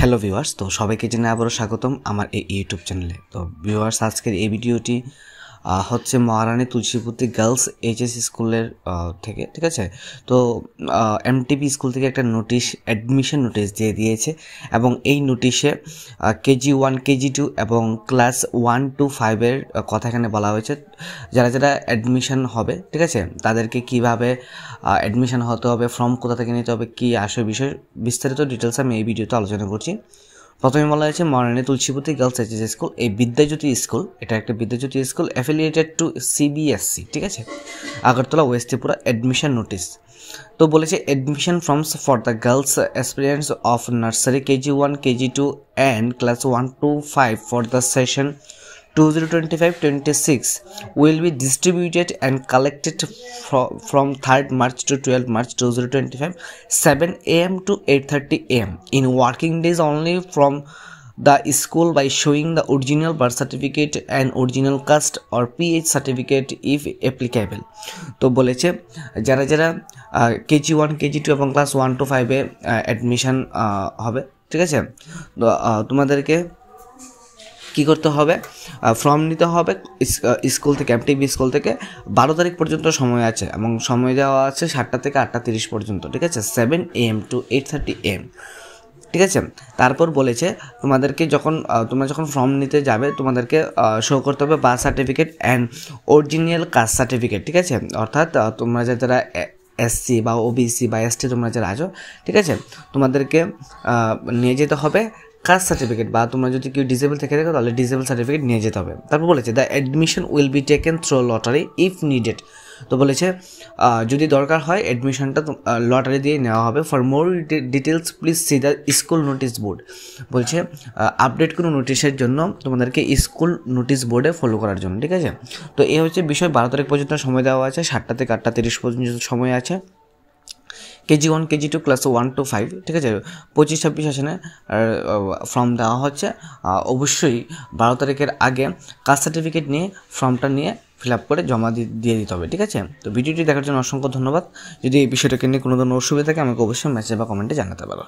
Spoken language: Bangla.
হ্যালো ভিউয়ার্স, তো সবাইকে জানাই আবারও স্বাগতম আমার এই ইউটিউব চ্যানেলে। তো ভিউয়ার্স, আজকের এই ভিডিওটি হচ্ছে মহারানী তুলসীপতি গার্লস এইচএস স্কুলের থেকে, ঠিক আছে। তো এমটিপি স্কুল থেকে একটা নোটিশ, অ্যাডমিশন নোটিশ দিয়ে দিয়েছে এবং এই নোটিশে কেজি 1, কেজি 2 এবং ক্লাস 1 to 5-এর কথা এখানে বলা হয়েছে। যারা যারা অ্যাডমিশন হবে, ঠিক আছে, তাদেরকে কিভাবে অ্যাডমিশন হতে হবে, ফর্ম কোথা থেকে নিতে হবে, কী আসে বিষয় বিস্তারিত ডিটেলস আমি এই ভিডিওতে আলোচনা করছি। প্রথমে বলা হয়েছে মহারানী তুলসীপতি গার্লস এইচএস স্কুল, এই বিদ্যাজ্যোতি স্কুল, এটা একটা Vidyajyoti school affiliated to CBSE, ঠিক আছে, Agartala West Tripura. Admission notice তো বলেছে admission forms for the girls aspirants of nursery KG 1, KG 2 and class 1 to 5 for the session 2025-26 will be distributed and collected from 3rd March to 12th March 2025, 7 a.m. to 8:30 a.m. in working days only from the school by showing the original birth certificate and original caste or PH certificate if applicable. তো বলেছে যারা যারা কেজি 1, কেজি 2 এবং ক্লাস 1 to 5-এ অ্যাডমিশন হবে, ঠিক আছে, তো তোমাদেরকে কী করতে হবে, ফর্ম নিতে হবে স্কুল থেকে, এমটিপি স্কুল থেকে। 12 তারিখ পর্যন্ত সময় আছে এবং সময় দেওয়া আছে 7টা থেকে 8:30 পর্যন্ত, ঠিক আছে, 7 a.m. to 8:30 a.m. ঠিক আছে। তারপর বলেছে তোমাদেরকে তোমরা যখন ফর্ম নিতে যাবে তোমাদেরকে শো করতে হবে birth certificate and original caste certificate, ঠিক আছে। অর্থাৎ তোমরা যারা এসসি বা ওবিসি বা এসটি তোমরা যারা আছো, ঠিক আছে, তোমাদেরকে নিয়ে যেতে হবে কাস্ট সার্টিফিকেট, বা তোমরা যদি কেউ ডিসেবল থেকে থাকো তাহলে ডিসেবল সার্টিফিকেট নিয়ে যেতে হবে। তারপর বলেছে the admission will be taken through lottery if needed. তো বলেছে যদি দরকার হয় অ্যাডমিশনটা লটারি দিয়ে নেওয়া হবে। For more details please see the school notice board. বলছে আপডেট কোনো নোটিশের জন্য তোমাদেরকে স্কুল নোটিশ বোর্ডে ফলো করার জন্য, ঠিক আছে। তো এই হচ্ছে বিষয়। 12 তারিখ পর্যন্ত সময় দেওয়া আছে, 7টা থেকে 8:30 পর্যন্ত সময় আছে। কেজি 1, কেজি 2, ক্লাস 1 to 5, ঠিক আছে, 25-26 সেশনে ফর্ম দেওয়া হচ্ছে। অবশ্যই 12 তারিখের আগে কাস্ট সার্টিফিকেট নিয়ে ফর্মটা নিয়ে ফিল আপ করে জমা দিয়ে দিতে হবে, ঠিক আছে। তো ভিডিওটি দেখার জন্য অসংখ্য ধন্যবাদ। যদি এই বিষয়টাকে নিয়ে কোনো ধরনের অসুবিধা থাকে আমাকে অবশ্যই মেসেজ বা কমেন্টে জানাতে পারো।